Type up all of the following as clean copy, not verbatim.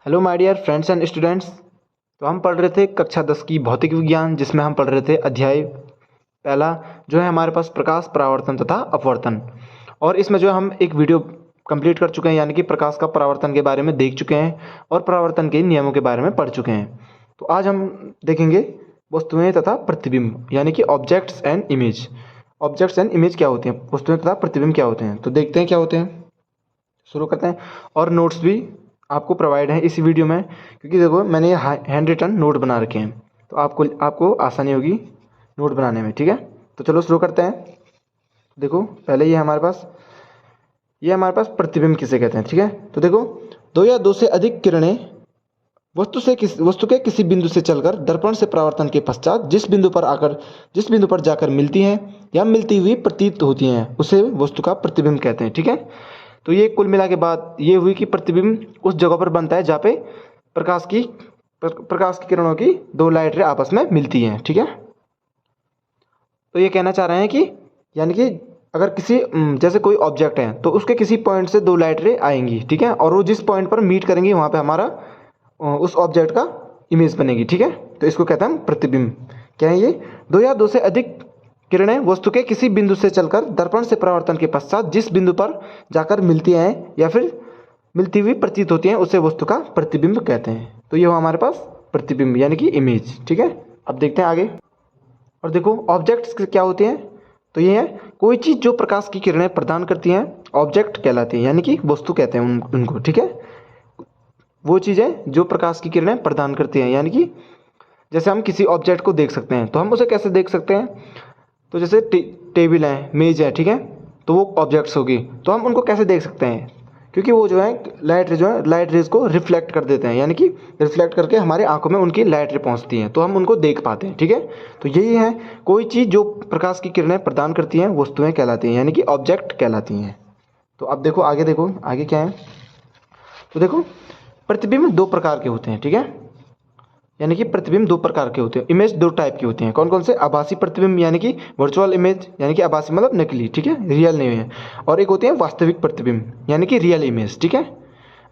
Hello my dear friends and students. तो हम पढ़ रहे थे कक्षा 10 की भौतिक विज्ञान, जिसमें हम पढ़ रहे थे अध्याय पहला जो है हमारे पास प्रकाश, परावर्तन तथा अपवर्तन। और इसमें जो हम एक वीडियो कंप्लीट कर चुके हैं, यानी कि प्रकाश का परावर्तन के बारे में देख चुके हैं और परावर्तन के नियमों के बारे में पढ़ चुके हैं। तो आज हम देखेंगे वस्तुएं तथा प्रतिबिंब, यानी कि objects and image. Objects and image क्या होते हैं, वस्तुएं तथा प्रतिबिंब क्या होते हैं, तो देखते हैं क्या होते हैं। शुरू करते हैं। और नोट्स भी आपको प्रोवाइड है इसी वीडियो में, क्योंकि देखो मैंने ये हैंड रिटन नोट बना रखे हैं, तो आपको आसानी होगी नोट बनाने में। ठीक है, तो चलो शुरू करते हैं। देखो पहले ये हमारे पास प्रतिबिंब किसे कहते हैं। ठीक है, तो देखो दो या दो से अधिक किरणें वस्तु के किसी बिंदु से चलकर दर्पण से परावर्तन के पश्चात जिस बिंदु पर जाकर मिलती हैं या मिलती हुई प्रतीत होती हैं उसे वस्तु का प्रतिबिंब कहते हैं। ठीक है, तो ये कुल मिला के बात ये हुई कि प्रतिबिंब उस जगह पर बनता है जहाँ पे प्रकाश की किरणों की दो लाइट रे आपस में मिलती हैं। ठीक है, तो ये कहना चाह रहे हैं कि यानी कि अगर किसी जैसे कोई ऑब्जेक्ट है तो उसके किसी पॉइंट से दो लाइट रे आएंगी। ठीक है, और वो जिस पॉइंट पर मीट करेंगी वहाँ पे हमारा उस ऑब्जेक्ट का इमेज बनेगी। ठीक है, तो इसको कहते हैं हम प्रतिबिंब। क्या है ये? दो या दो से अधिक किरणें वस्तु के किसी बिंदु से चलकर दर्पण से परावर्तन के पश्चात जिस बिंदु पर जाकर मिलती हैं या फिर मिलती हुई प्रतीत होती हैं उसे वस्तु का प्रतिबिंब कहते हैं। तो ये हो हमारे पास प्रतिबिंब यानी कि इमेज। ठीक है, अब देखते हैं आगे। और देखो ऑब्जेक्ट्स क्या होते हैं, तो ये है कोई चीज़ जो प्रकाश की किरणें प्रदान करती हैं ऑब्जेक्ट कहलाती है, यानी कि वस्तु कहते हैं उनको। ठीक है, वो चीज़ें जो प्रकाश की किरणें प्रदान करती हैं, यानी कि जैसे हम किसी ऑब्जेक्ट को देख सकते हैं, तो हम उसे कैसे देख सकते हैं, तो जैसे टेबल है, मेज है, ठीक है, तो वो ऑब्जेक्ट्स होगी। तो हम उनको कैसे देख सकते हैं, क्योंकि वो जो है लाइट रेज को रिफ्लेक्ट कर देते हैं, यानी कि रिफ्लेक्ट करके हमारे आंखों में उनकी लाइट रे पहुंचती हैं, तो हम उनको देख पाते हैं। ठीक है, तो यही है कोई चीज़ जो प्रकाश की किरणें प्रदान करती हैं वस्तुएं कहलाती हैं, यानी कि ऑब्जेक्ट कहलाती हैं। तो अब देखो आगे क्या है। तो देखो प्रतिबिंब दो प्रकार के होते हैं। ठीक है, यानी कि प्रतिबिंब दो प्रकार के होते हैं। इमेज दो टाइप की होती हैं। कौन कौन से? आभासी प्रतिबिंब यानी कि वर्चुअल इमेज, यानी कि आभासी मतलब नकली, ठीक है, रियल नहीं है। और एक होती है वास्तविक प्रतिबिंब यानी कि रियल इमेज। ठीक है,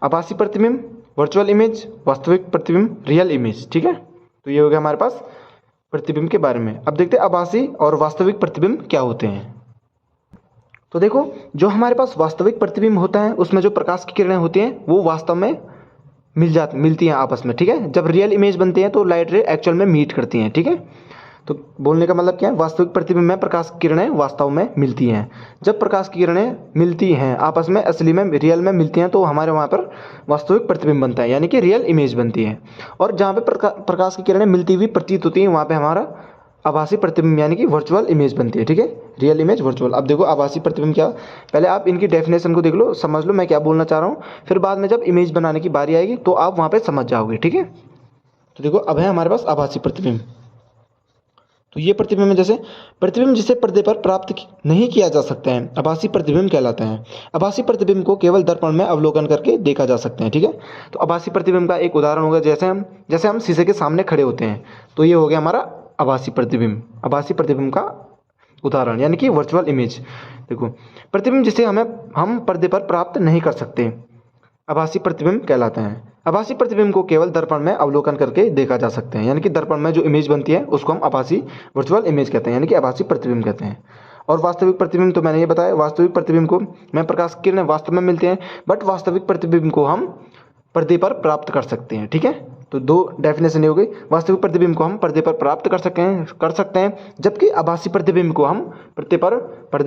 आभासी प्रतिबिंब, वर्चुअल इमेज, वास्तविक प्रतिबिंब, रियल इमेज। ठीक है, तो ये हो गया हमारे पास प्रतिबिंब के बारे में। अब देखते हैं आभासी और वास्तविक प्रतिबिंब क्या होते हैं। तो देखो जो हमारे पास वास्तविक प्रतिबिंब होता है उसमें जो प्रकाश की किरणें होती हैं वो वास्तव में मिलती हैं आपस में। ठीक है, जब रियल इमेज बनती है तो लाइट रे एक्चुअल में मीट करती हैं। ठीक है, तो बोलने का मतलब क्या है, वास्तविक प्रतिबिंब में प्रकाश की किरणें वास्तव में मिलती हैं। जब प्रकाश की किरणें मिलती हैं आपस में, असली में रियल में मिलती हैं, तो हमारे वहाँ पर वास्तविक प्रतिबिंब बनता है, यानी कि रियल इमेज बनती है। और जहाँ पे प्रकाश की किरणें मिलती हुई प्रतीत होती हैं वहाँ पे हमारा आभासी प्रतिबिंब यानी कि वर्चुअल इमेज बनती है। ठीक है, रियल इमेज, वर्चुअल। अब देखो आभासी प्रतिबिंब क्या, पहले आप इनकी डेफिनेशन को देख लो, समझ लो मैं क्या बोलना चाह रहा हूँ, फिर बाद में जब इमेज बनाने की बारी आएगी तो आप वहाँ पे समझ जाओगे। ठीक है, तो देखो अब है हमारे पास आभासी प्रतिबिंब। तो ये प्रतिबिंब जैसे प्रतिबिंब जिसे पर्दे पर प्राप्त नहीं किया जा सकता है आभासी प्रतिबिंब कहलाता है। आभासी प्रतिबिंब को केवल दर्पण में अवलोकन करके देखा जा सकता है। ठीक है, तो आभासी प्रतिबिंब का एक उदाहरण होगा जैसे हम शीशे के सामने खड़े होते हैं, तो ये हो गया हमारा आभासी प्रतिबिंब का उदाहरण, यानी कि वर्चुअल इमेज। देखो प्रतिबिंब जिसे हम पर्दे पर प्राप्त नहीं कर सकते आभासी प्रतिबिंब कहलाते हैं। आभासी प्रतिबिंब को केवल दर्पण में अवलोकन करके देखा जा सकते हैं, यानी कि दर्पण में जो इमेज बनती है उसको हम आभासी वर्चुअल इमेज कहते हैं, यानी कि आभासी प्रतिबिंब कहते हैं। और वास्तविक प्रतिबिंब तो मैंने ये बताया, वास्तविक प्रतिबिंब को में प्रकाश की किरणें वास्तव में मिलते हैं, बट वास्तविक प्रतिबिंब को हम पर्दे पर प्राप्त कर सकते हैं। ठीक है, तो दो डेफिनेशन ये हो गई। वास्तविक प्रतिबिंब को हम पर्दे पर प्राप्त कर सकते हैं, जबकि आभासी प्रतिबिंब को हम पर्दे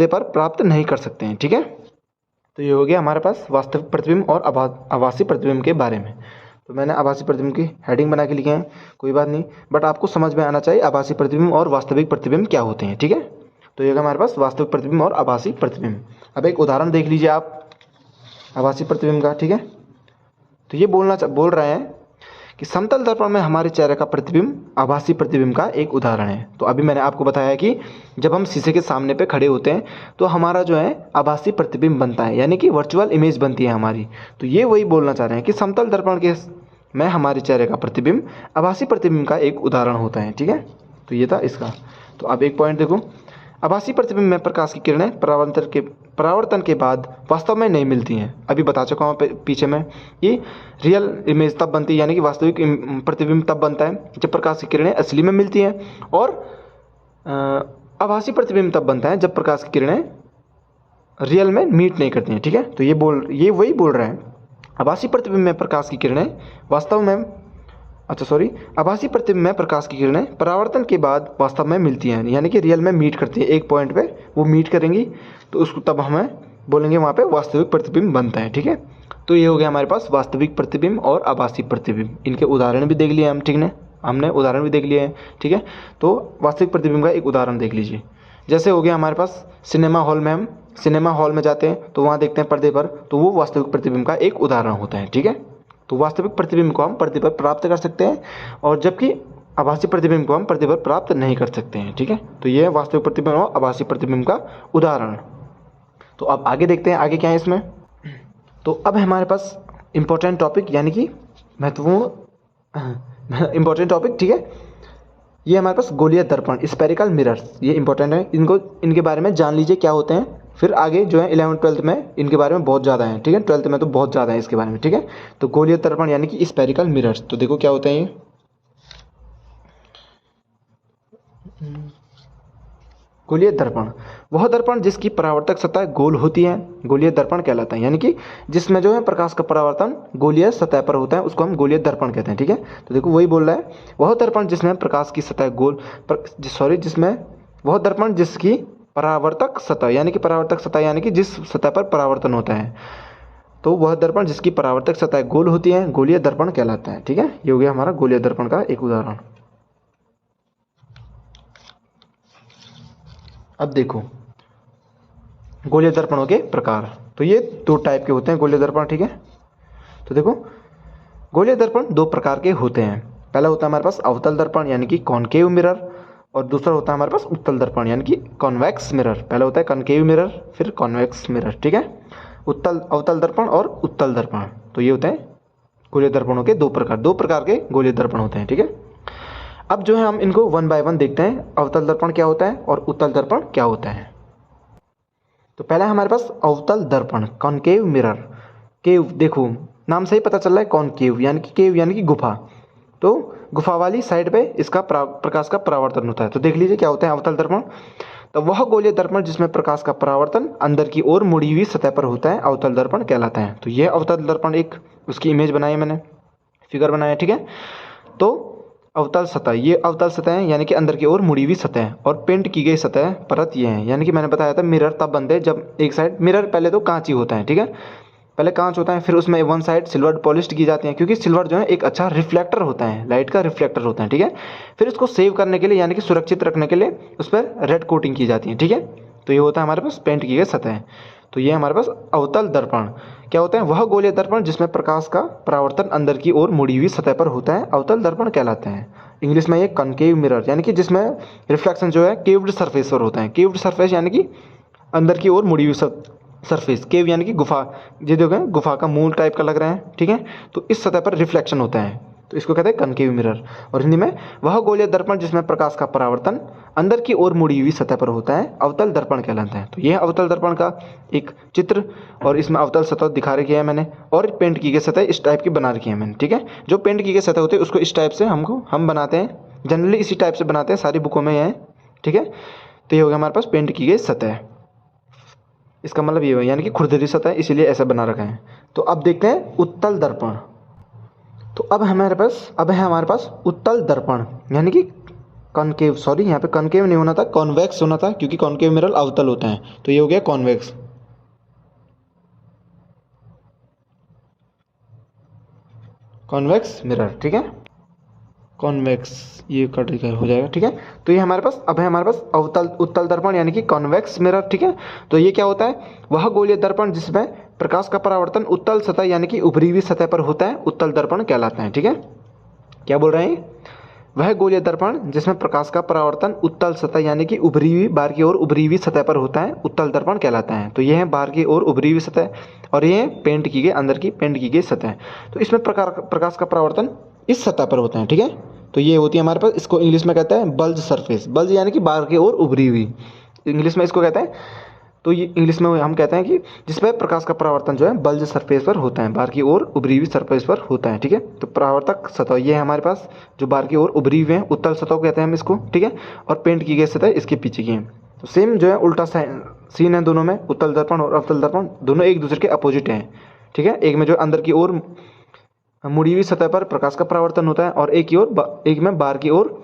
पर प्राप्त नहीं कर सकते हैं। ठीक है, तो ये हो गया हमारे पास वास्तविक प्रतिबिंब और आभासी प्रतिबिंब के बारे में। तो मैंने आभासी प्रतिबिंब की हेडिंग बना के लिखे हैं, कोई बात नहीं, बट आपको समझ में आना चाहिए आभासी प्रतिबिंब और वास्तविक प्रतिबिंब क्या होते हैं। ठीक है, तो ये हमारे पास वास्तविक प्रतिबिंब और आभासी प्रतिबिंब। अब एक उदाहरण देख लीजिए आप आभासी प्रतिबिंब का। ठीक है, तो ये बोल रहे हैं कि समतल दर्पण में हमारे चेहरे का प्रतिबिंब आभासी प्रतिबिंब का एक उदाहरण है। तो अभी मैंने आपको बताया कि जब हम शीशे के सामने पे खड़े होते हैं तो हमारा जो है आभासी प्रतिबिंब बनता है, यानी कि वर्चुअल इमेज बनती है हमारी। तो ये वही बोलना चाह रहे हैं कि समतल दर्पण में हमारे चेहरे का प्रतिबिंब आभासी प्रतिबिंब का एक उदाहरण होता है। ठीक है, तो ये था इसका। तो अब एक पॉइंट देखो, आभासी प्रतिबिंब में प्रकाश की किरणें परावर्तन के बाद वास्तव में नहीं मिलती हैं। अभी बता चुका हूँ पीछे में, ये रियल इमेज तब बनती है, यानी कि वास्तविक प्रतिबिंब तब बनता है जब प्रकाश की किरणें असली में मिलती हैं, और आभासी प्रतिबिंब तब बनता है जब प्रकाश की किरणें रियल में मीट नहीं करती हैं। ठीक है, तो ये वही बोल रहे हैं, आभासी प्रतिबिंब में प्रकाश की किरणें वास्तव में आभासी प्रतिबिंब में प्रकाश की किरणें परावर्तन के बाद वास्तव में मिलती हैं, यानी कि रियल में मीट करती हैं। एक पॉइंट पे वो मीट करेंगी तो उसको तब हमें बोलेंगे वहाँ पे वास्तविक प्रतिबिंब बनता है। ठीक है, तो ये हो गया हमारे पास वास्तविक प्रतिबिंब और आभासी प्रतिबिंब। इनके उदाहरण भी देख लिए हम, ठीक है, हमने उदाहरण भी देख लिए हैं। ठीक है, तो वास्तविक प्रतिबिंब का एक उदाहरण देख लीजिए। जैसे हो गया हमारे पास सिनेमा हॉल में, हम सिनेमा हॉल में जाते हैं तो वहाँ देखते हैं पर्दे पर, तो वो वास्तविक प्रतिबिंब का एक उदाहरण होता है। ठीक है, तो वास्तविक प्रतिबिंब को हम पर्दे पर प्राप्त कर सकते हैं, और जबकि आभासी प्रतिबिंब को हम पर्दे पर प्राप्त नहीं कर सकते हैं। ठीक है, तो ये है वास्तविक प्रतिबिंब और आभासी प्रतिबिंब का उदाहरण। तो अब आगे देखते हैं आगे क्या है इसमें। तो अब हमारे पास इम्पोर्टेंट टॉपिक, यानी कि महत्वपूर्ण इम्पोर्टेंट टॉपिक। ठीक है, ये हमारे पास गोलीय दर्पण, स्पेरिकल मिरर्स, ये इंपॉर्टेंट है। इनके बारे में जान लीजिए क्या होते हैं, फिर आगे जो है 11th-12th में इनके बारे में बहुत ज़्यादा है। ठीक है, 12th में तो बहुत ज़्यादा है इसके बारे में। ठीक है, तो गोलीय दर्पण यानी कि स्पेरिकल मिरर्स, तो देखो क्या होते हैं ये। गोलीय दर्पण, वह दर्पण जिसकी परावर्तक सतह गोल होती है, गोलीय दर्पण कहलाता है। यानी कि जिसमें जो है प्रकाश का परावर्तन गोलीय सतह पर होता है, उसको हम गोलीय दर्पण कहते हैं। ठीक है, तो देखो वही बोल रहा है, वह दर्पण जिसमें प्रकाश की सतह वह दर्पण जिसकी परावर्तक सतह, यानी कि परावर्तक सतह यानी कि जिस सतह पर परावर्तन होता है, तो वह दर्पण जिसकी परावर्तक सतह गोल होती है गोलीय दर्पण कहलाता है। ठीक है, ये हो गया हमारा गोलीय दर्पण का एक उदाहरण। अब देखो गोलीय दर्पणों के प्रकार, तो ये 2 टाइप के होते हैं गोलीय दर्पण। ठीक है, तो देखो गोलीय दर्पण 2 प्रकार के होते हैं। पहला होता है हमारे पास अवतल दर्पण यानी कि कॉनकेव मिरर, और दूसरा होता है हमारे पास उत्तल दर्पण यानी कि कॉन्वेक्स मिरर। पहला होता है कॉनकेव मिरर, फिर कॉन्वेक्स मिरर। ठीक है, अवतल दर्पण और उत्तल दर्पण, तो ये होते हैं गोलीय दर्पणों के 2 प्रकार के गोलीय दर्पण होते हैं। ठीक है, अब जो है हम इनको 1 बाय 1 देखते हैं, अवतल दर्पण क्या होता है और उत्तल दर्पण क्या होता है। तो पहला है हमारे पास अवतल दर्पण, कॉनकेव मिरर। केव, देखो नाम से ही पता चल रहा है कॉनकेव यानी कि केव यानी कि गुफा, तो गुफा वाली साइड पे इसका प्रकाश का परावर्तन होता है। तो देख लीजिए क्या होता है अवतल दर्पण, तो वह गोलीय दर्पण जिसमें प्रकाश का परावर्तन अंदर की ओर मुड़ी हुई सतह पर होता है अवतल दर्पण कहलाता है। तो यह अवतल दर्पण, एक उसकी इमेज बनाई है मैंने, फिगर बनाया। ठीक है, तो अवतल सतह, ये अवतल सतह है यानी कि अंदर की ओर मुड़ी हुई सतह, और पेंट की गई सतह परत ये है। यानी कि मैंने बताया था मिरर तब बनते हैं जब एक साइड, मिरर पहले तो कांच ही होता है। ठीक है, पहले कांच होता है, फिर उसमें 1 साइड सिल्वर पॉलिश्ड की जाती है, क्योंकि सिल्वर जो है एक अच्छा रिफ्लेक्टर होता है, लाइट का रिफ्लेक्टर होता है। ठीक है, फिर उसको सेव करने के लिए यानी कि सुरक्षित रखने के लिए उस पर रेड कोटिंग की जाती है। ठीक है, तो ये होता है हमारे पास पेंट की गई सतह। तो ये हमारे पास अवतल दर्पण क्या होता है, वह गोलीय दर्पण जिसमें प्रकाश का परावर्तन अंदर की ओर मुड़ी हुई सतह पर होता है अवतल दर्पण कहलाते हैं। इंग्लिश में ये कनकेव मिरर, यानी कि जिसमें रिफ्लेक्शन जो है केव्ड सरफेस पर होता है। केव्ड सरफेस यानी कि अंदर की ओर मुड़ी हुई सरफेस, केव यानी कि गुफा, ये देखो गुफा का मूल टाइप का लग रहा है। ठीक है, तो इस सतह पर रिफ्लेक्शन होता है, तो इसको कहते हैं कनकेव मिरर। और हिंदी में वह गोलीय दर्पण जिसमें प्रकाश का परावर्तन अंदर की ओर मुड़ी हुई सतह पर होता है अवतल दर्पण कहलाता है। तो यह अवतल दर्पण का एक चित्र, और इसमें अवतल सतह दिखा रखी है मैंने, और पेंट की गई सतह इस टाइप की बना रखी है मैंने। ठीक है, जो पेंट की गई सतह होती है उसको इस टाइप से हम बनाते हैं, जनरली इसी टाइप से बनाते हैं, सारी बुकों में है। ठीक है, तो ये हो गया हमारे पास पेंट की गई सतह, इसका मतलब ये है यानी कि खुरदरी सतह, इसीलिए ऐसा बना रखा है। तो अब देखते हैं उत्तल दर्पण। तो अब है हमारे पास उत्तल दर्पण, यानी कि कॉनकेव, सॉरी यहाँ पे कॉनकेव नहीं होना था, कॉन्वेक्स होना था, क्योंकि कॉनकेव मिरर अवतल होता है। तो ये हो गया कॉन्वेक्स, कॉन्वेक्स मिरर। ठीक है, कॉन्वेक्स, ये कट हो जाएगा। ठीक है, तो ये हमारे पास अब है हमारे पास उत्तल दर्पण यानी कि कॉन्वेक्स मिरर। ठीक है, तो ये क्या होता है, वह गोलीय दर्पण जिसमें प्रकाश का परावर्तन उत्तल सतह यानी कि उभरी हुई सतह पर होता है उत्तल दर्पण कहलाता है। ठीक है, क्या बोल रहे हैं, वह गोलीय दर्पण जिसमें प्रकाश का परावर्तन उत्तल सतह यानी कि उभरी हुई, बाहर की ओर उभरी हुई सतह पर होता है उत्तल दर्पण कहलाता है। तो ये है बाहर की ओर उभरी हुई सतह, और ये पेंट की गई, अंदर की पेंट की गई सतह। तो इसमें प्रकाश का परावर्तन इस सतह पर होता है। ठीक है, तो ये होती है हमारे पास, इसको इंग्लिश में कहते हैं बल्ज सरफेस, बल्ज यानी कि बाहर की ओर उभरी हुई, तो इंग्लिश में इसको कहते हैं, तो ये इंग्लिश में हम कहते हैं कि जिस पर प्रकाश का परावर्तन जो है बल्ज सरफेस पर होता है, बाहर की ओर उभरी हुई सरफेस पर होता है, ठीक है। तो परावर्तक सतह ये है हमारे पास, जो बाहर की ओर उभरी हुई है, उत्तल सतह कहते हैं हम इसको, ठीक है। और पेंट की गई सतह इसके पीछे की है। तो सेम जो है उल्टा सीन है दोनों में, उत्तल दर्पण और अवतल दर्पण दोनों एक दूसरे के अपोजिट हैं, ठीक है। एक में जो अंदर की ओर मुड़ी हुई सतह पर प्रकाश का परावर्तन होता है और एक में बाहर की ओर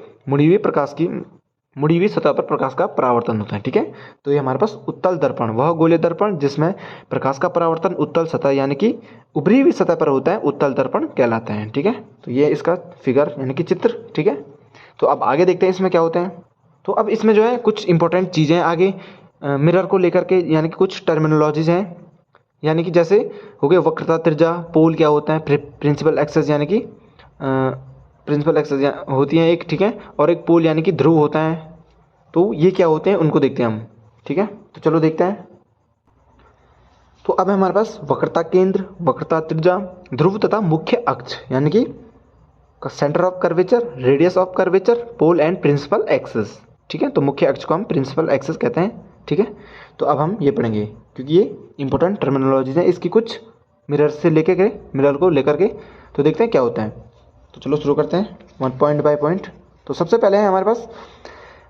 मुड़ी हुई सतह पर प्रकाश का परावर्तन होता है, ठीक है। तो ये हमारे पास उत्तल दर्पण, वह गोलीय दर्पण जिसमें प्रकाश का परावर्तन उत्तल सतह यानी कि उभरी हुई सतह पर होता है, उत्तल दर्पण कहलाते हैं, ठीक है। तो ये इसका फिगर यानी कि चित्र, ठीक है। तो अब आगे देखते हैं इसमें क्या होते हैं। तो अब इसमें जो है कुछ इंपॉर्टेंट चीज़ें आगे मिरर को लेकर के, यानी कि कुछ टर्मिनोलॉजीज हैं, यानी कि जैसे हो गए वक्रता, त्रिज्या, पोल क्या होता है, प्रिंसिपल एक्सेस यानी कि प्रिंसिपल एक्सेस होती हैं एक, ठीक है। और एक पोल यानी कि ध्रुव होता है। तो ये क्या होते हैं उनको देखते हैं हम, ठीक है। तो चलो देखते हैं। तो अब हमारे पास वक्रता केंद्र, वक्रता त्रिज्या, ध्रुव तथा मुख्य अक्ष यानी कि centre of curvature, radius of curvature, pole and principal axis, ठीक है। तो मुख्य अक्ष को हम प्रिंसिपल एक्सेस कहते हैं, ठीक है। तो अब हम ये पढ़ेंगे क्योंकि ये इंपॉर्टेंट टर्मिनोलॉजीज हैं इसकी, कुछ मिरर को लेकर के। तो देखते हैं क्या होता है। तो चलो शुरू करते हैं पॉइंट बाय पॉइंट। तो सबसे पहले है हमारे पास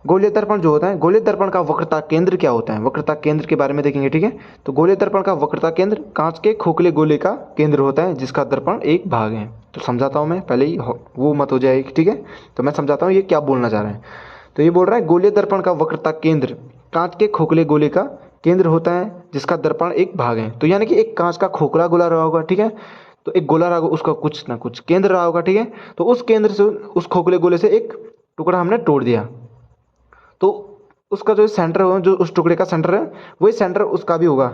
गोलीय दर्पण जो होता है। गोलीय दर्पण का वक्रता केंद्र क्या होता है, वक्रता केंद्र के बारे में देखेंगे, ठीक है। तो गोलीय दर्पण का वक्रता केंद्र कांच के खोखले गोले का केंद्र होता है जिसका दर्पण एक भाग है। तो समझाता हूँ मैं, पहले ही वो मत हो जाए, ठीक है। तो मैं समझाता हूँ ये क्या बोलना चाह रहे हैं। तो ये बोल रहा है गोलीय दर्पण का वक्रता केंद्र कांच के खोखले गोले का केंद्र होता है जिसका दर्पण एक भाग है। तो यानी कि एक कांच का खोखला गोला रहा होगा, ठीक है। तो एक गोला रहा होगा, उसका कुछ ना कुछ केंद्र रहा होगा, ठीक है। तो उस केंद्र से, उस खोखले गोले से एक टुकड़ा हमने तोड़ दिया, तो उसका जो सेंटर हो, जो उस टुकड़े का सेंटर है, वही सेंटर उसका भी होगा।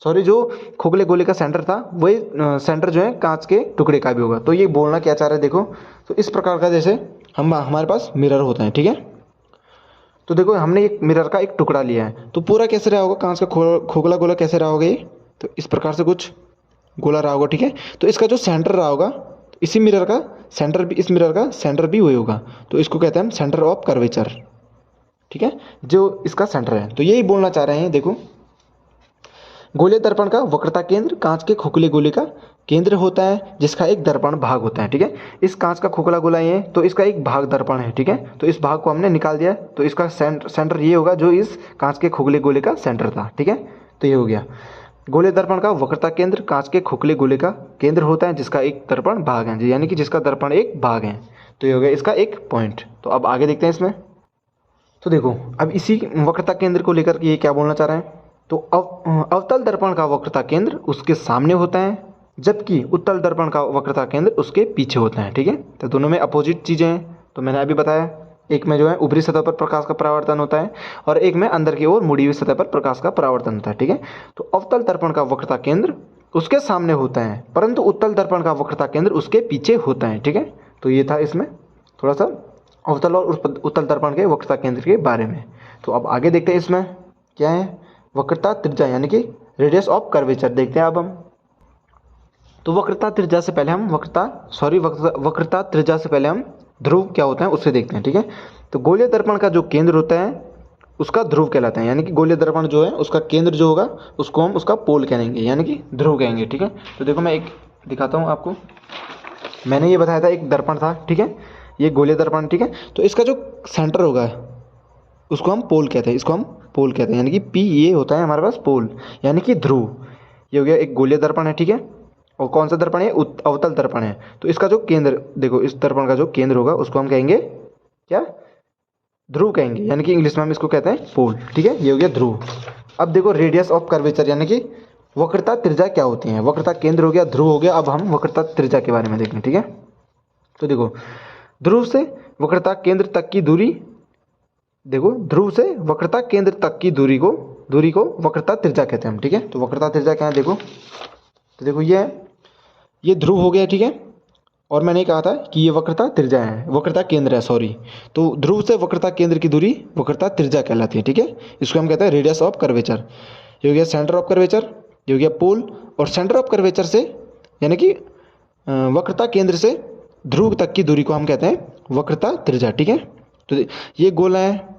सॉरी, जो खोखले गोले का सेंटर था वही सेंटर जो है कांच के टुकड़े का भी होगा। तो ये बोलना क्या चाह रहे हैं देखो। तो इस प्रकार का जैसे हमारे पास मिरर होता है, ठीक है। तो देखो हमने एक मिरर का एक टुकड़ा लिया है, तो पूरा कैसे रहा होगा, कांच का खोखला गोला कैसे रहा होगा ये, तो इस प्रकार से कुछ गोला रहा होगा, ठीक है। तो इसका जो सेंटर रहा होगा, इसी मिरर का सेंटर भी, इस मिरर का सेंटर भी वही होगा। तो इसको कहते हैं हम सेंटर ऑफ कर्वेचर, ठीक है, जो इसका सेंटर है। तो यही बोलना चाह रहे हैं, देखो गोलीय दर्पण का वक्रता केंद्र कांच के खोखले गोले का केंद्र होता है जिसका एक दर्पण भाग होता है, ठीक है। इस कांच का खोखला गोला ये है, तो इसका एक भाग दर्पण है, ठीक है। तो इस भाग को हमने निकाल दिया, तो इसका सेंटर ये होगा जो इस कांच के खोखले गोले का सेंटर था, ठीक है। तो ये हो गया गोलीय दर्पण का वक्रता केंद्र कांच के खोखले गोले का केंद्र होता है जिसका एक दर्पण भाग है, यानी कि जिसका दर्पण एक भाग है। तो ये हो गया इसका एक पॉइंट। तो अब आगे देखते हैं इसमें। तो देखो अब इसी वक्रता केंद्र को लेकर के ये क्या बोलना चाह रहे हैं। तो अवतल दर्पण का वक्रता केंद्र उसके सामने होता है जबकि उत्तल दर्पण का वक्रता केंद्र उसके पीछे होता है, ठीक है। तो दोनों में अपोजिट चीज़ें हैं। तो मैंने अभी बताया, एक में जो है ऊपरी सतह पर प्रकाश का परावर्तन होता है और एक में अंदर की ओर मुड़ी हुई सतह पर प्रकाश का परावर्तन होता है, ठीक है। तो अवतल दर्पण का वक्रता केंद्र उसके सामने होता है परंतु उत्तल दर्पण का वक्रता केंद्र उसके पीछे होता है, ठीक है। तो ये था इसमें थोड़ा सा अवतल और उत्तल दर्पण के वक्रता केंद्र के बारे में। तो अब आगे देखते हैं इसमें क्या है, वक्रता त्रिज्या यानी कि रेडियस ऑफ कर्वेचर देखते हैं अब हम। तो वक्रता त्रिज्या से पहले हम वक्रता त्रिज्या से पहले हम ध्रुव क्या होता है उससे देखते हैं, ठीक है। तो गोलीय दर्पण का जो केंद्र होता है उसका ध्रुव कहलाता है, यानी कि गोलीय दर्पण जो है उसका केंद्र जो होगा उसको हम उसका पोल कहेंगे, यानी कि ध्रुव कहेंगे, ठीक है। तो देखो मैं एक दिखाता हूँ आपको। मैंने ये बताया था एक दर्पण था, ठीक है, ये गोलीय दर्पण, ठीक है। तो इसका जो सेंटर होगा उसको हम पोल कहते हैं, इसको हम पोल कहते हैं, यानी कि पी ये होता है हमारे पास पोल, यानी कि ध्रुव। ये हो गया एक गोलीय दर्पण है, ठीक है। और कौन सा दर्पण है, अवतल दर्पण है। तो इसका जो केंद्र देखो, इस दर्पण का जो केंद्र होगा उसको हम कहेंगे क्या, ध्रुव कहेंगे, यानी कि इंग्लिश में हम इसको कहते हैं पोल, ठीक है। ये हो गया ध्रुव। अब देखो रेडियस ऑफ कर्वेचर यानी कि वक्रता त्रिज्या क्या होती है। वक्रता केंद्र हो गया, ध्रुव हो गया, अब हम वक्रता त्रिज्या के बारे में देखें, ठीक है। तो देखो ध्रुव से वक्रता केंद्र तक की दूरी, देखो ध्रुव से वक्रता केंद्र तक की दूरी को वक्रता त्रिज्या कहते हैं हम, ठीक है। तो वक्रता त्रिज्या क्या है देखो, तो देखो ये ध्रुव हो गया, ठीक है। और मैंने कहा था कि ये वक्रता त्रिज्या है, वक्रता केंद्र है, सॉरी। तो ध्रुव से वक्रता केंद्र की दूरी वक्रता त्रिज्या कहलाती है, ठीक है। इसको हम कहते हैं रेडियस ऑफ कर्वेचर। ये हो गया सेंटर ऑफ कर्वेचर, ये हो गया पोल। और सेंटर ऑफ कर्वेचर से यानी कि वक्रता केंद्र से ध्रुव तक की दूरी को हम कहते हैं वक्रता त्रिज्या, ठीक है। तो ये गोला है,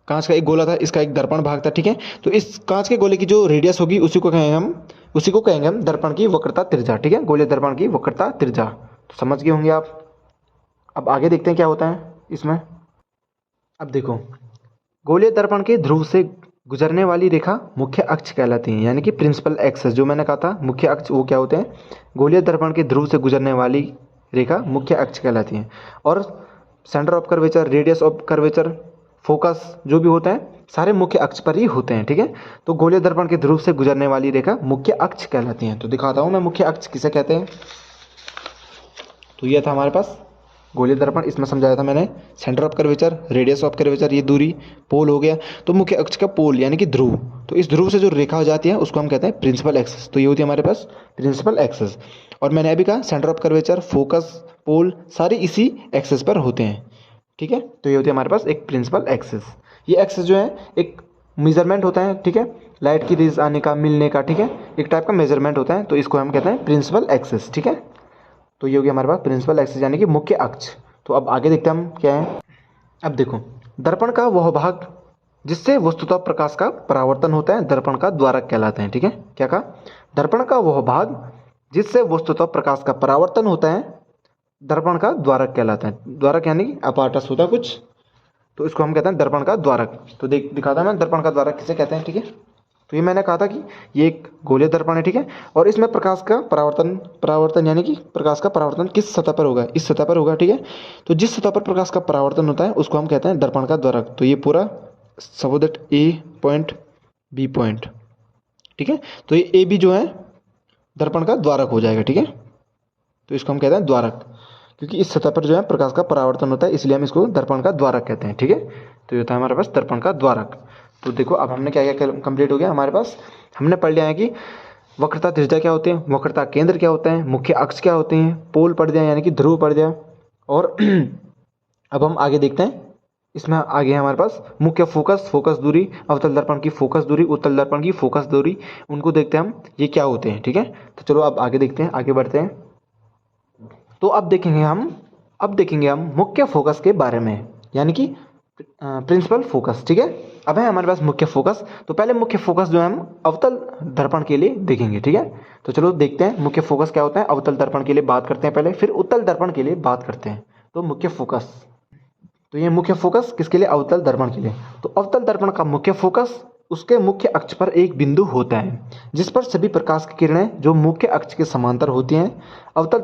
कांच का एक गोला था, इसका एक दर्पण भाग था, ठीक है। तो इस कांच के गोले की जो रेडियस होगी उसी को कहेंगे हम दर्पण की वक्रता त्रिज्या, ठीक है। गोलीय दर्पण की वक्रता त्रिज्या, तो समझ गए होंगे आप। अब आगे देखते हैं क्या होता है इसमें। अब देखो, गोलीय दर्पण के ध्रुव से गुजरने वाली रेखा मुख्य अक्ष कहलाती है, यानी कि प्रिंसिपल एक्सेस। जो मैंने कहा था मुख्य अक्ष, वो क्या होते हैं? गोलीय दर्पण के ध्रुव से गुजरने वाली रेखा मुख्य अक्ष कहलाती है। और centre of curvature, radius of curvature, focus जो भी होता है सारे मुख्य अक्ष पर ही होते हैं, ठीक है। तो गोलीय दर्पण के ध्रुव से गुजरने वाली रेखा मुख्य अक्ष कहलाती है। तो दिखाता हूँ मैं मुख्य अक्ष किसे कहते हैं। तो ये था हमारे पास गोलीय दर्पण, इसमें समझाया था मैंने centre of curvature, radius of curvature, ये दूरी, पोल हो गया। तो मुख्य अक्ष का पोल यानी कि ध्रुव, तो इस ध्रुव से जो रेखा हो जाती है उसको हम कहते हैं प्रिंसिपल एक्सेस। तो ये होती है हमारे पास प्रिंसिपल एक्सेस। और मैंने अभी कहा सेंटर ऑफ कर्वेचर, फोकस, पोल सारे इसी एक्सेस पर होते हैं, ठीक है। तो ये होती है हमारे पास एक प्रिंसिपल एक्सेस। ये एक्सेस जो है एक मेजरमेंट होता है, ठीक है, लाइट की रेज आने का, मिलने का, ठीक है, एक टाइप का मेजरमेंट होता है। तो इसको हम कहते हैं प्रिंसिपल एक्सेस, ठीक है। तो ये हो गया हमारे पास प्रिंसिपल एक्सेस यानी कि मुख्य अक्ष। तो अब आगे देखते हैं हम क्या है। अब देखो, दर्पण का वह भाग जिससे वस्तुतः प्रकाश का परावर्तन होता है दर्पण का द्वारक कहलाते हैं, ठीक है। क्या कहा? दर्पण का वह भाग जिससे वस्तुतः प्रकाश का परावर्तन होता है दर्पण का द्वारक कहलाता है। द्वारक यानी कि अपार्टस होता है कुछ, तो इसको हम कहते हैं दर्पण का द्वारक। तो दिखाता मैं दर्पण का द्वारक किसे कहते हैं, ठीक है। तो ये मैंने कहा था कि ये एक गोलीय दर्पण है, ठीक है। और इसमें प्रकाश का परावर्तन यानी कि प्रकाश का परावर्तन किस सतह पर होगा? इस सतह पर होगा, ठीक है। तो जिस सतह पर प्रकाश का परावर्तन होता है उसको हम कहते हैं दर्पण का द्वारक। तो ये पूरा suppose that A point, B point, ठीक है। तो ये ए बी जो है दर्पण का द्वारक हो जाएगा, ठीक है। तो इसको हम कहते हैं द्वारक, क्योंकि इस सतह पर जो है प्रकाश का परावर्तन होता है, इसलिए हम इसको दर्पण का द्वारक कहते हैं, ठीक है। तो ये होता है हमारे पास दर्पण का द्वारक। तो देखो अब हमने क्या क्या कंप्लीट हो गया हमारे पास। हमने पढ़ लिया है कि वक्रता त्रिज्या क्या होती है, वक्रता केंद्र क्या होता है, मुख्य अक्ष क्या होते हैं, पोल पढ़ दिया यानी कि ध्रुव पढ़ दिया। और अब हम आगे देखते हैं, इसमें आगे है हमारे पास मुख्य फोकस दूरी, अवतल दर्पण की फोकस दूरी, उत्तल दर्पण की फोकस दूरी, उनको देखते हैं हम ये क्या होते हैं, ठीक है। तो चलो अब आगे देखते हैं, आगे बढ़ते हैं। तो अब देखेंगे हम मुख्य फोकस के बारे में, यानी कि प्रिंसिपल फोकस, ठीक है। अब है हमारे पास मुख्य फोकस। तो पहले मुख्य फोकस जो है हम अवतल दर्पण के लिए देखेंगे, ठीक है। तो चलो देखते हैं मुख्य फोकस क्या होता है। अवतल दर्पण के लिए बात करते हैं पहले, फिर उत्तल दर्पण के लिए बात करते हैं। तो मुख्य फोकस, तो ये मुख्य फोकस किसके लिए? अवतल दर्पण के लिए। तो अवतल दर्पण का मुख्य फोकस उसके मुख्य अक्ष पर एक बिंदु होता है जिस पर सभी प्रकाश की किरणें जो मुख्य अक्ष के समांतर होती हैं अवतल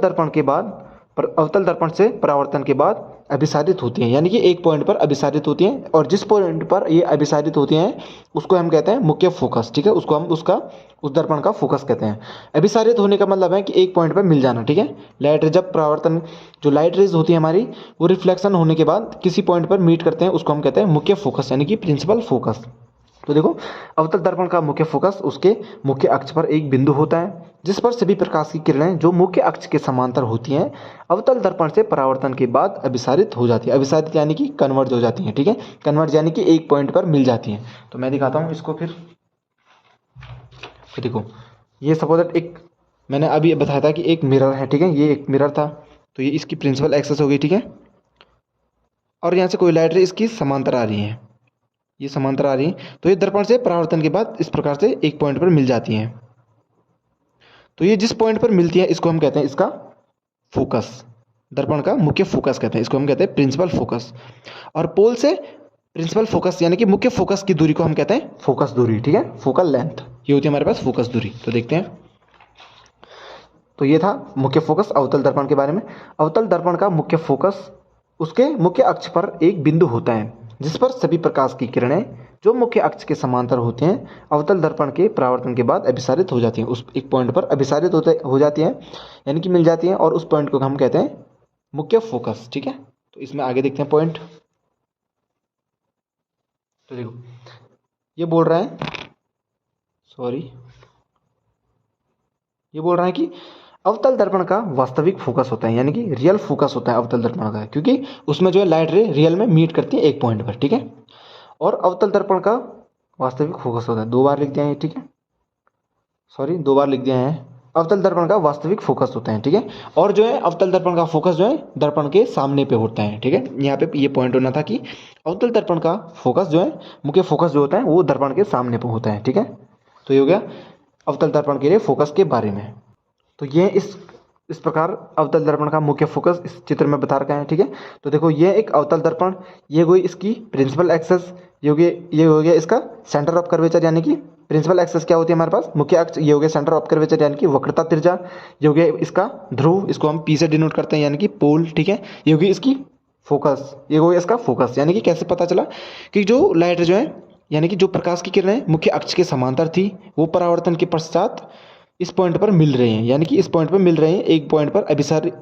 दर्पण से परावर्तन के बाद अभिसारित होती हैं, यानी कि एक पॉइंट पर अभिसारित होती हैं। और जिस पॉइंट पर ये अभिसारित होती हैं उसको हम कहते हैं मुख्य फोकस, ठीक है। उसको हम उस दर्पण का फोकस कहते हैं। अभिसारित होने का मतलब है कि एक पॉइंट पर मिल जाना, ठीक है। लाइट जब परावर्तन, जो लाइट रेज होती है हमारी, वो रिफ्लेक्शन होने के बाद किसी पॉइंट पर मीट करते हैं, उसको हम कहते हैं मुख्य फोकस यानी कि प्रिंसिपल फोकस। तो देखो, अवतल दर्पण का मुख्य फोकस उसके मुख्य अक्ष पर एक बिंदु होता है जिस पर सभी प्रकाश की किरणें जो मुख्य अक्ष के समांतर होती हैं अवतल दर्पण से परावर्तन के बाद अभिसारित हो जाती है। अभिसारित यानी कि कन्वर्ज हो जाती हैं, ठीक है। कन्वर्ज यानी कि एक पॉइंट पर मिल जाती हैं। तो मैं दिखाता हूँ इसको फिर। तो देखो, ये सपोज दैट एक मैंने अभी बताया था कि एक मिरर है, ठीक है। ये एक मिरर था, तो ये इसकी प्रिंसिपल एक्सेस हो गई, ठीक है। और यहाँ से कोई लाइट रे इसकी समांतर आ रही है, ये समांतर आ रही है। तो ये दर्पण से परावर्तन के बाद इस प्रकार से एक पॉइंट पर मिल जाती हैं। तो ये जिस पॉइंट पर मिलती है इसको हम कहते हैं इसका फोकस, दर्पण का मुख्य फोकस कहते हैं, इसको हम कहते हैं प्रिंसिपल फोकस। और पोल से प्रिंसिपल फोकस यानी कि मुख्य फोकस की दूरी को हम कहते हैं फोकस दूरी, ठीक है, फोकल लेंथ। ये होती है हमारे पास फोकस दूरी। तो देखते हैं, तो ये था मुख्य फोकस अवतल दर्पण के बारे में। अवतल दर्पण का मुख्य फोकस उसके मुख्य अक्ष पर एक बिंदु होता है जिस पर सभी प्रकाश की किरणें जो मुख्य अक्ष के समांतर होते हैं अवतल दर्पण के परावर्तन के बाद अभिसारित हो जाती हैं। उस एक पॉइंट पर अभिसारित हो जाती हैं, यानी कि मिल जाती हैं, और उस पॉइंट को हम कहते हैं मुख्य फोकस, ठीक है। तो इसमें आगे देखते हैं पॉइंट। तो देखो, ये बोल रहा है कि अवतल दर्पण का वास्तविक फोकस होता है, यानी कि रियल फोकस होता है अवतल दर्पण का, क्योंकि उसमें जो है लाइट रे रियल में मीट करती है एक पॉइंट पर, ठीक है। और अवतल दर्पण का वास्तविक फोकस होता है, 2 बार लिख दिया है, ठीक है, 2 बार लिख दिया है। अवतल दर्पण का वास्तविक फोकस होता है, ठीक है। और जो है अवतल दर्पण का फोकस जो है दर्पण के सामने पे होता है, ठीक है। यहाँ पे ये पॉइंट होना था कि अवतल दर्पण का फोकस जो है, मुख्य फोकस जो होता है वो दर्पण के सामने पे होता है, ठीक है। तो ये हो गया अवतल दर्पण के लिए फोकस के बारे में। तो ये इस प्रकार अवतल दर्पण का मुख्य फोकस इस चित्र में बता रखा है, ठीक है। तो देखो ये एक अवतल दर्पण, ये कोई इसकी प्रिंसिपल एक्सेस, ये हो गया इसका सेंटर ऑफ कर्वेचर, यानी कि प्रिंसिपल एक्सेस क्या होती है हमारे पास, मुख्य अक्ष। ये हो गया सेंटर ऑफ कर्वेचर यानी कि वक्रता त्रिज्या। ये हो गया इसका ध्रुव, इसको हम पी से डिनोट करते हैं यानी कि पोल, ठीक है। ये होगी इसकी फोकस, ये हो गया इसका फोकस। यानी कि कैसे पता चला कि जो लाइट जो है, यानी कि जो प्रकाश की किरणें मुख्य अक्ष के समांतर थी, वो परावर्तन के पश्चात इस पॉइंट पर मिल रहे हैं, यानी कि इस पॉइंट पर मिल रहे हैं, एक पॉइंट पर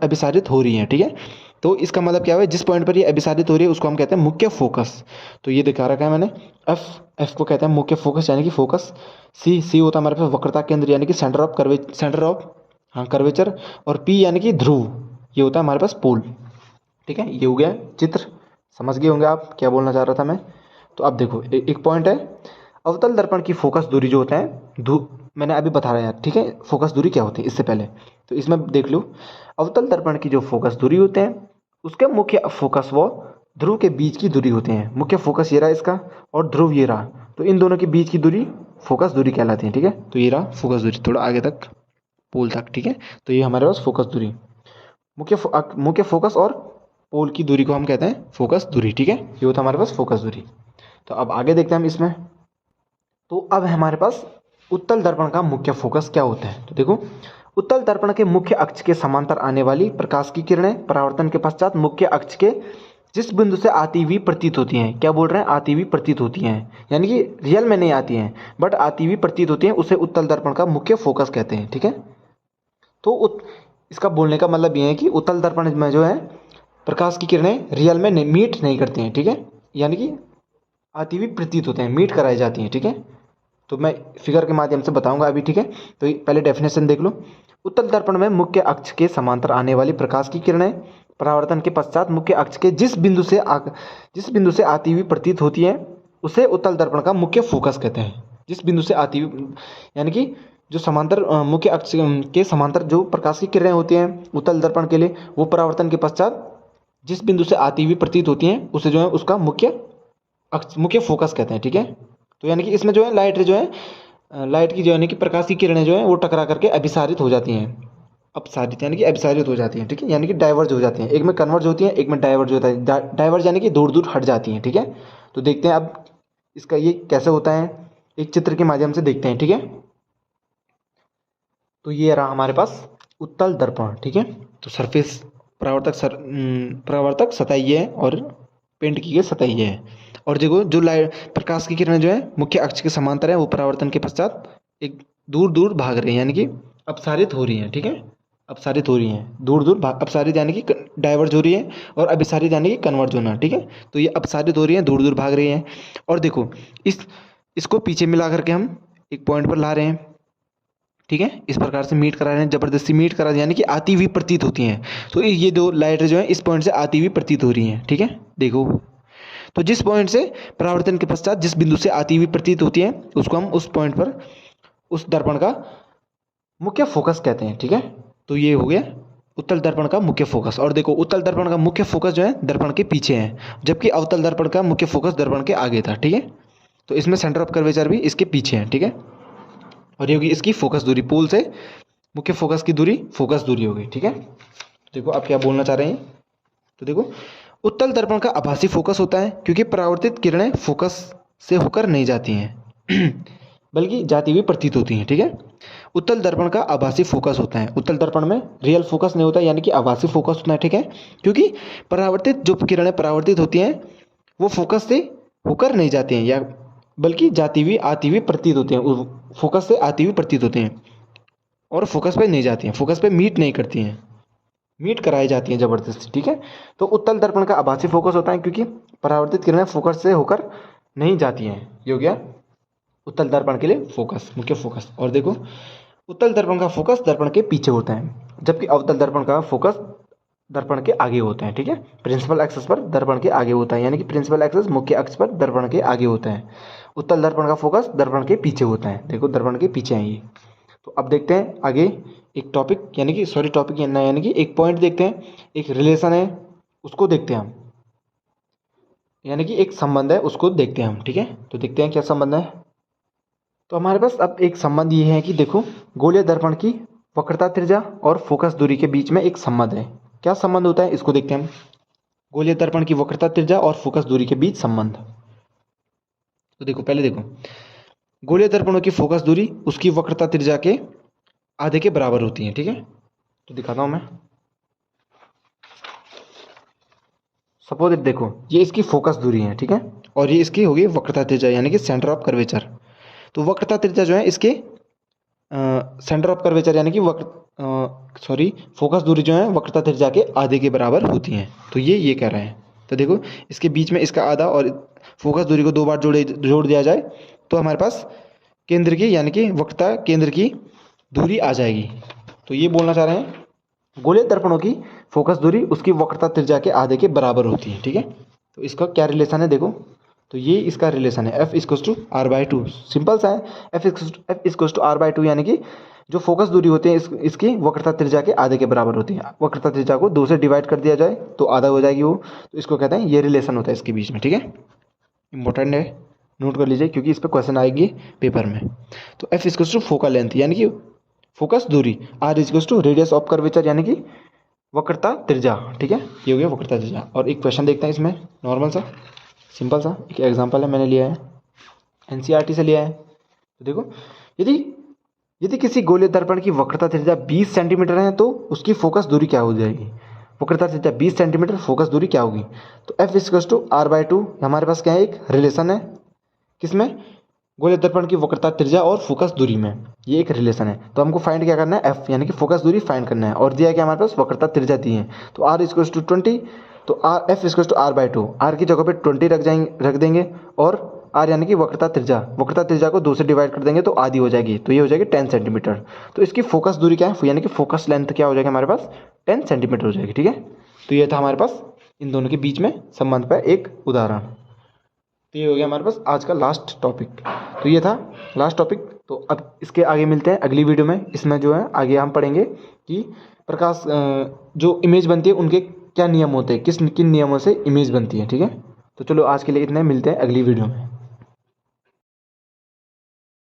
अभिसारित हो रही हैं, ठीक है। तो इसका मतलब क्या है, जिस पॉइंट पर ये अभिसारित हो रही है उसको हम कहते हैं मुख्य फोकस। तो ये दिखा रखा है मैंने, एफ को कहते हैं मुख्य फोकस यानी कि फोकस। सी होता है हमारे पास वक्रता केंद्र यानी कि सेंटर ऑफ कर्वेचर। और पी यानी कि ध्रुव, ये होता है हमारे पास पोल, ठीक है। ये हो गया चित्र, समझ गए होंगे आप क्या बोलना चाह रहा था मैं। तो अब देखो एक पॉइंट है, अवतल दर्पण की फोकस दूरी जो होता है, मैंने अभी बता रहा यार, ठीक है, फोकस दूरी क्या होती है इससे पहले। तो इसमें देख लो, अवतल दर्पण की जो फोकस दूरी होते हैं उसके मुख्य फोकस व ध्रुव के बीच की दूरी होते हैं। मुख्य फोकस ये रहा इसका और ध्रुव ये रहा, तो इन दोनों के बीच की दूरी फोकस दूरी कहलाती है, ठीक है। तो ये रहा फोकस दूरी, थोड़ा आगे तक पोल तक, ठीक है। तो ये हमारे पास फोकस दूरी, मुख्य फोकस और पोल की दूरी को हम कहते हैं फोकस दूरी, ठीक है। ये होता है हमारे पास फोकस दूरी। तो अब आगे देखते हैं हम इसमें। तो अब हमारे पास उत्तल दर्पण का मुख्य फोकस क्या होता है। तो देखो, उत्तल दर्पण के मुख्य अक्ष के समांतर आने वाली प्रकाश की किरणें परावर्तन के पश्चात मुख्य अक्ष के जिस बिंदु से आती हुई प्रतीत होती हैं, क्या बोल रहे हैं, आती हुई प्रतीत होती हैं, यानी कि रियल में नहीं आती हैं बट आती हुई प्रतीत होती हैं, उसे उत्तल दर्पण का मुख्य फोकस कहते हैं, ठीक है। तो इसका बोलने का मतलब ये है कि उत्तल दर्पण में जो है प्रकाश की किरणें रियल में मीट नहीं करती हैं, ठीक है, यानी कि आती हुई प्रतीत होते हैं, मीट कराई जाती हैं, ठीक है। तो मैं फिगर के माध्यम से बताऊंगा अभी, ठीक है। तो पहले डेफिनेशन देख लो। उत्तल दर्पण में मुख्य अक्ष के समांतर आने वाली प्रकाश की किरणें परावर्तन के पश्चात मुख्य अक्ष के जिस बिंदु से आती हुई प्रतीत होती है उसे उत्तल दर्पण का मुख्य फोकस कहते हैं। जिस बिंदु से आती हुई यानी कि जो समांतर मुख्य अक्ष के समांतर जो प्रकाश की किरणें होती हैं उत्तल दर्पण के लिए, वो परावर्तन के पश्चात जिस बिंदु से आती हुई प्रतीत होती हैं उसे जो है उसका मुख्य फोकस कहते हैं, ठीक है। तो यानी कि इसमें जो है लाइट की जो यानी कि प्रकाश की किरणें जो है वो टकरा करके अभिसारित हो जाती हैं, अपसारित यानी कि अभिसारित हो जाती हैं, ठीक है, यानी कि डाइवर्ज हो जाती हैं। एक में कन्वर्ज होती हैं, एक में डाइवर्ज होता है। डाइवर्ज यानी कि दूर दूर हट जाती हैं, ठीक है। तो देखते हैं अब इसका ये कैसे होता है, एक चित्र के माध्यम से देखते हैं, ठीक है। तो ये रहा हमारे पास उत्तल दर्पण, ठीक है। तो सरफेस परावर्तक सतह ये है और पेंट की गई सतह ये है। और देखो जो लाइट प्रकाश की किरणें जो है मुख्य अक्ष के समांतर है, वो परावर्तन के पश्चात एक दूर दूर भाग रही हैं, यानी कि अपसारित हो रही हैं, ठीक है, अपसारित हो रही हैं, दूर दूर अपसारित यानी कि डाइवर्ज हो रही है, और अभिसारित यानी कि कन्वर्ज होना, ठीक है। तो ये अपसारित हो रही हैं, दूर दूर भाग रही हैं। और देखो इसको पीछे मिला करके हम एक पॉइंट पर ला रहे हैं, ठीक है, इस प्रकार से मीट करा रहे हैं, जबरदस्ती मीट करा रहे हैं, यानी कि आती हुई प्रतीत होती हैं। तो ये दो लाइटें जो है इस पॉइंट से आती हुई प्रतीत हो रही हैं, ठीक है। देखो, तो जिस पॉइंट से परावर्तन के पश्चात जिस बिंदु से आती हुई प्रतीत होती है उसको हम उस पॉइंट पर उस दर्पण का मुख्य फोकस कहते हैं, ठीक है। तो ये हो गया उत्तल दर्पण का मुख्य फोकस। और देखो, उत्तल दर्पण का मुख्य फोकस जो है दर्पण के पीछे है, जबकि अवतल दर्पण का मुख्य फोकस दर्पण के आगे था, ठीक है। तो इसमें सेंटर ऑफ कर्वेचर भी इसके पीछे है, ठीक है। और ये होगी इसकी फोकस दूरी, पोल से मुख्य फोकस की दूरी फोकस दूरी हो गई, ठीक है। देखो आप क्या बोलना चाह रहे हैं। तो देखो, उत्तल दर्पण का आभासी फोकस होता है क्योंकि परावर्तित किरणें फोकस से होकर नहीं जाती हैं बल्कि जाती हुई प्रतीत होती हैं, ठीक है। उत्तल दर्पण का आभासी फोकस होता है, उत्तल दर्पण में रियल फोकस नहीं होता, यानी कि आभासी फोकस होता है, ठीक है। क्योंकि परावर्तित जो किरणें परावर्तित होती हैं वो फोकस से होकर नहीं जाती हैं, या बल्कि जाती हुई आती हुई प्रतीत होती हैं, फोकस से आती हुई प्रतीत होती हैं और फोकस पे नहीं जाती हैं, फोकस पे मीट नहीं करती हैं, मीट कराई जाती हैं जबरदस्ती, ठीक है। तो उत्तल दर्पण का आभासी फोकस होता है क्योंकि परावर्तित किरणें फोकस से होकर नहीं जाती हैं। ये हो गया उत्तल दर्पण के लिए फोकस, मुख्य फोकस। और देखो, उत्तल दर्पण का फोकस दर्पण के पीछे होता है, जबकि अवतल दर्पण का फोकस दर्पण के आगे होता है, ठीक है। प्रिंसिपल एक्सेस पर दर्पण के आगे होता है, यानी कि प्रिंसिपल एक्सेस मुख्य अक्ष पर दर्पण के आगे होता है। उत्तल दर्पण का फोकस दर्पण के पीछे होता है, देखो दर्पण के पीछे है ये। तो अब देखते हैं आगे एक टॉपिक यानी कि एक पॉइंट देखते हैं, एक रिलेशन है उसको देखते हैं हम, यानी कि एक संबंध है उसको देखते हैं हम। ठीक है, तो देखते हैं क्या संबंध है। तो हमारे पास अब एक संबंध ये है कि देखो, गोलीय दर्पण की वक्रता त्रिज्या और फोकस दूरी के बीच में एक संबंध है। क्या संबंध होता है इसको देखते हैं हम। गोलीय दर्पण की वक्रता त्रिज्या और फोकस दूरी के बीच संबंध। तो देखो, पहले देखो, गोलीय दर्पणों की फोकस दूरी उसकी वक्रता त्रिज्या के आधे के बराबर होती है। ठीक है, तो दिखाता हूं मैं। सपोज इट, देखो ये इसकी फोकस दूरी है, ठीक है, और ये इसकी होगी वक्रता त्रिज्या यानी कि सेंटर ऑफ कर्वेचर। तो वक्रता त्रिज्या जो है इसके सेंटर ऑफ कर्वेचर यानी कि फोकस दूरी जो है वक्रता त्रिज्या के आधे के बराबर होती है। तो ये कह रहे हैं। तो देखो, इसके बीच में इसका आधा और फोकस दूरी को 2 बार जोड़ दिया जाए तो हमारे पास केंद्र की यानी कि वक्रता केंद्र की दूरी आ जाएगी। तो ये बोलना चाह रहे हैं, गोलीय दर्पणों की फोकस दूरी उसकी वक्रता त्रिज्या के आधे के बराबर होती है। ठीक है, तो इसका क्या रिलेशन है देखो, तो ये इसका रिलेशन है F=R/2। सिंपल सा है, F=R/2 यानी कि जो फोकस दूरी होती है इसकी वक्रता त्रिज्या के आधे के बराबर होती है। वक्रता त्रिज्या को 2 से डिवाइड कर दिया जाए तो आधा हो जाएगी वो। तो इसको कहते हैं, ये रिलेशन होता है इसके बीच में। ठीक है, इंपॉर्टेंट है, नोट कर लीजिए क्योंकि इस पर क्वेश्चन आएगी पेपर में। तो F फोकल लेंथ यानी कि फोकस दूरी, R रेडियस ऑफ कर्वेचर यानी कि वक्रता त्रिज्या। ठीक है, ये हो गया वक्रता त्रिज्या। और एक क्वेश्चन देखते हैं इसमें, नॉर्मल सा सिंपल सा एक एग्जांपल है, मैंने लिया है NCERT से लिया है। तो देखो, यदि किसी गोलीय दर्पण की वक्रता त्रिज्या 20 सेंटीमीटर है तो उसकी फोकस दूरी क्या हो जाएगी। वक्रता त्रिज्या 20 सेंटीमीटर, फोकस दूरी क्या होगी। तो F=R/2 हमारे पास क्या है, एक रिलेशन है किसमें, गोलीय दर्पण की वक्रता त्रिज्या और फोकस दूरी में, ये एक रिलेशन है। तो हमको फाइंड क्या करना है, F यानी कि फोकस दूरी फाइंड करना है। और दिया है कि हमारे पास वक्रता त्रिज्या दी है, तो R=20, तो F=R/2, R की जगह पे 20 रख देंगे और R यानी कि वक्रता त्रिज्या को 2 से डिवाइड कर देंगे तो आधी हो जाएगी, तो ये हो जाएगी 10 सेंटीमीटर। तो इसकी फोकस दूरी क्या है, यानी कि फोकस लेंथ क्या हो जाएगी हमारे पास, 10 सेंटीमीटर हो जाएगी। ठीक है, तो ये था हमारे पास इन दोनों के बीच में संबंध का एक उदाहरण। तो ये हो गया हमारे पास आज का लास्ट टॉपिक। तो ये था लास्ट टॉपिक। तो अब इसके आगे मिलते हैं अगली वीडियो में। इसमें जो है आगे हम पढ़ेंगे कि प्रकाश जो इमेज बनती है उनके क्या नियम होते हैं, किन नियमों से इमेज बनती है। ठीक है, तो चलो आज के लिए इतना, मिलते हैं अगली वीडियो में।